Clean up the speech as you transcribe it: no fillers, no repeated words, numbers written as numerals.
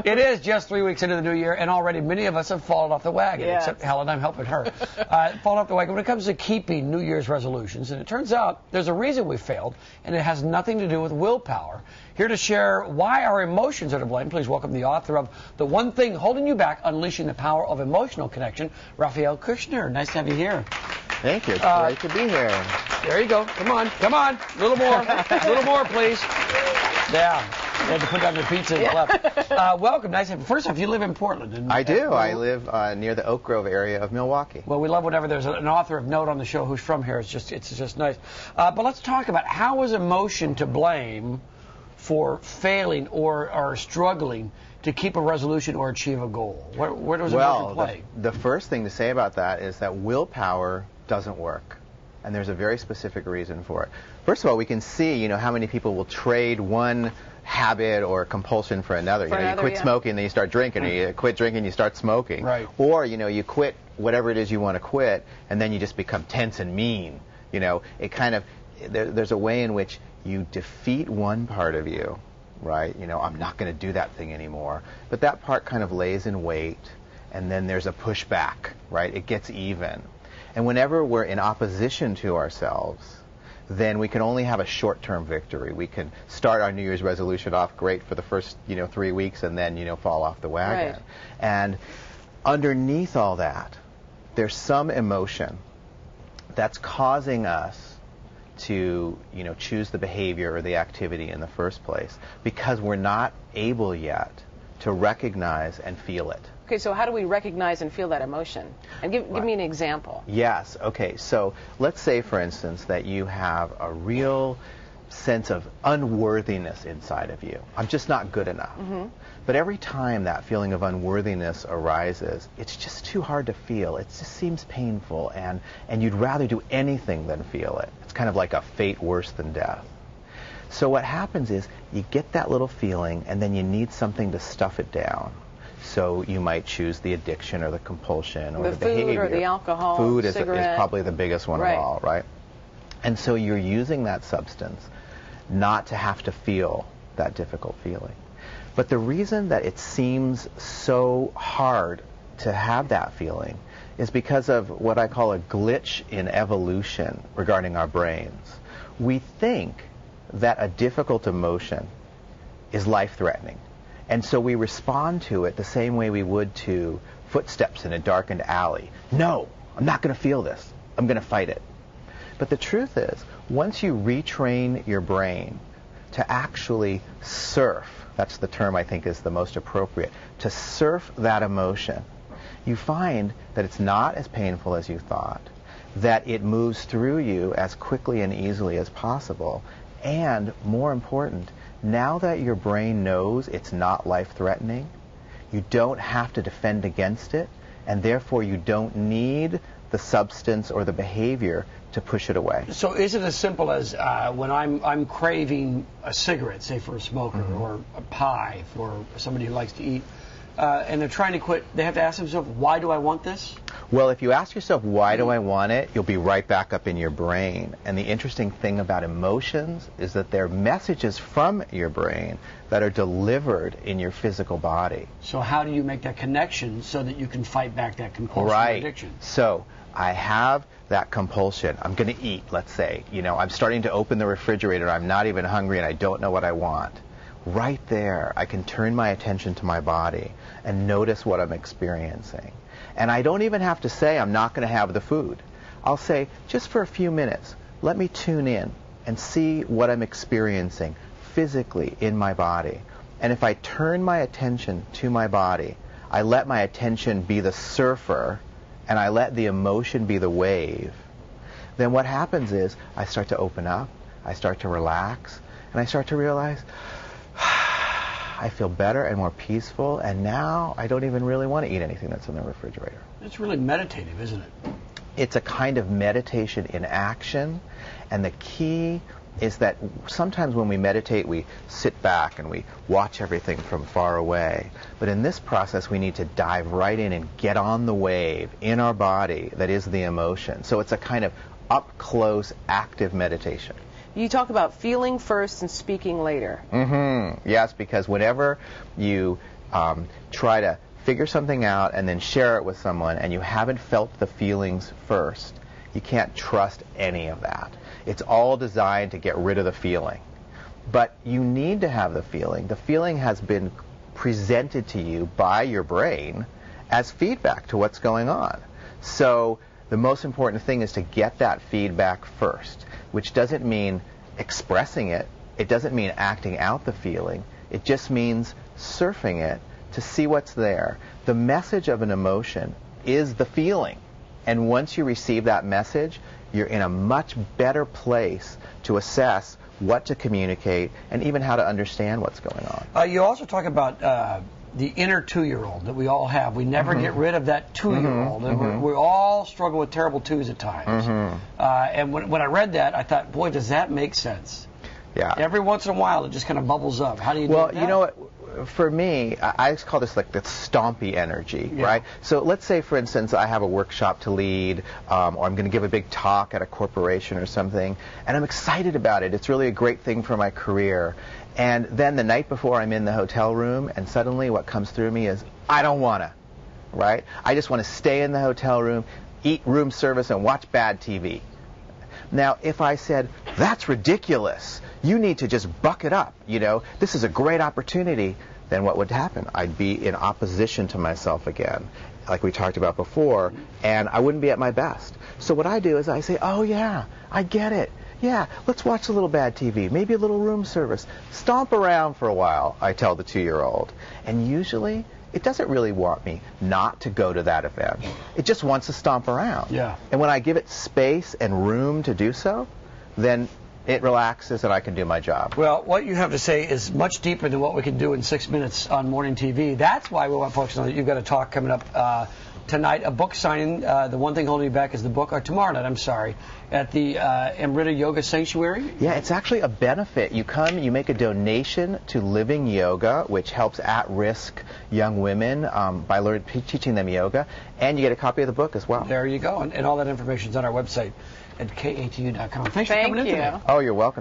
It is just 3 weeks into the new year, and already many of us have fallen off the wagon, except Helen. I'm helping her. Fallen off the wagon when it comes to keeping New Year's resolutions, and it turns out there's a reason we failed, and it has nothing to do with willpower. Here to share why our emotions are to blame, please welcome the author of The One Thing Holding You Back, Unleashing the Power of Emotional Connection, Raphael Kushner. Nice to have you here. Thank you. It's great to be here. There you go. Come on. A little more. A little more, please. Yeah. You had to put down the pizza and left. Welcome. Nice to have you. First off, you live in Portland. I do. I live near the Oak Grove area of Milwaukee. Well, we love whenever there's an author of note on the show who's from here. It's just nice. But let's talk about how is emotion to blame for failing or struggling to keep a resolution or achieve a goal? Where does emotion play? The first thing to say about that is that willpower doesn't work. And there's a very specific reason for it. First of all, we can see, how many people will trade one habit or compulsion for another. You quit smoking, then you start drinking, or you quit drinking, you start smoking. Right. Or, you quit whatever it is you want to quit, and then you just become tense and mean. There's a way in which you defeat one part of you, right? I'm not going to do that thing anymore. But that part kind of lays in wait, and then there's a pushback, right? It gets even. And whenever we're in opposition to ourselves, then we can only have a short-term victory. We can start our New Year's resolution off great for the first, 3 weeks and then, fall off the wagon. Right. And underneath all that, there's some emotion that's causing us to, choose the behavior or the activity in the first place because we're not able yet to recognize and feel it. Okay, so how do we recognize and feel that emotion? And give me an example. Yes, okay. So let's say, for instance, that you have a real sense of unworthiness inside of you. I'm just not good enough. Mm-hmm. But every time that feeling of unworthiness arises, it's just too hard to feel. It just seems painful, and you'd rather do anything than feel it. It's kind of like a fate worse than death. So what happens is you get that little feeling, and then you need something to stuff it down. So you might choose the addiction or the compulsion or the behavior. Food or the alcohol, Food is cigarette. Probably the biggest one of all, right? And so you're using that substance not to have to feel that difficult feeling. But the reason that it seems so hard to have that feeling is because of what I call a glitch in evolution regarding our brains. We think that a difficult emotion is life-threatening. And so we respond to it the same way we would to footsteps in a darkened alley. No, I'm not going to feel this. I'm going to fight it. But the truth is, once you retrain your brain to actually surf, that's the term I think is the most appropriate, to surf that emotion, you find that it's not as painful as you thought, that it moves through you as quickly and easily as possible, and more important, now that your brain knows it's not life-threatening, you don't have to defend against it, and therefore you don't need the substance or the behavior to push it away. So is it as simple as when I'm craving a cigarette, say for a smoker, or a pie for somebody who likes to eat, and they're trying to quit, they have to ask themselves, why do I want this? Well, if you ask yourself, why do I want it, you'll be right back up in your brain. And the interesting thing about emotions is that they're messages from your brain that are delivered in your physical body. So how do you make that connection so that you can fight back that compulsion or addiction? So I have that compulsion. I'm going to eat, let's say. I'm starting to open the refrigerator. I'm not even hungry and I don't know what I want. Right there, I can turn my attention to my body and notice what I'm experiencing. And I don't even have to say I'm not going to have the food. I'll say, just for a few minutes, let me tune in and see what I'm experiencing physically in my body. And if I turn my attention to my body, I let my attention be the surfer, and I let the emotion be the wave, then what happens is I start to open up, I start to relax, and I start to realize, I feel better and more peaceful, and now I don't even really want to eat anything that's in the refrigerator. It's really meditative, isn't it? It's a kind of meditation in action, and the key is that sometimes when we meditate, we sit back and we watch everything from far away. But in this process, we need to dive right in and get on the wave in our body that is the emotion. So it's a kind of up-close, active meditation. You talk about feeling first and speaking later. Mm-hmm. Yes, because whenever you try to figure something out and then share it with someone and you haven't felt the feelings first, you can't trust any of that. It's all designed to get rid of the feeling. But you need to have the feeling. The feeling has been presented to you by your brain as feedback to what's going on. So the most important thing is to get that feedback first, which doesn't mean expressing it. It doesn't mean acting out the feeling. It just means surfing it to see what's there. The message of an emotion is the feeling. And once you receive that message, you're in a much better place to assess what to communicate and even how to understand what's going on. You also talk about the inner 2-year-old that we all have. We never get rid of that 2-year-old. And we all struggle with terrible twos at times. And when I read that, I thought, boy, does that make sense? Yeah. Every once in a while, it just kind of bubbles up. How do you do that? Well, you know what? For me, I call this like the stompy energy, right? So let's say, for instance, I have a workshop to lead, or I'm going to give a big talk at a corporation or something, and I'm excited about it. It's really a great thing for my career. And then the night before, I'm in the hotel room, and suddenly what comes through me is, I don't want to, right? I just want to stay in the hotel room, eat room service, and watch bad TV. Now, if I said, that's ridiculous, you need to just buck it up, you know, this is a great opportunity, then what would happen? I'd be in opposition to myself again, like we talked about before, and I wouldn't be at my best. So what I do is I say, oh yeah, I get it. Yeah, let's watch a little bad TV, maybe a little room service. Stomp around for a while, I tell the 2-year-old. And usually, it doesn't really want me not to go to that event. It just wants to stomp around. Yeah. And when I give it space and room to do so, then it relaxes and I can do my job. Well, what you have to say is much deeper than what we can do in 6 minutes on morning TV. That's why we want folks to know that you've got a talk coming up tonight, a book signing. The One Thing Holding You Back is the book, or tomorrow night, I'm sorry, at the Amrita Yoga Sanctuary. Yeah, it's actually a benefit. You come, you make a donation to Living Yoga, which helps at-risk young women by teaching them yoga, and you get a copy of the book as well. There you go, and all that information is on our website at KATU.com. Thanks for coming in today. Oh, you're welcome.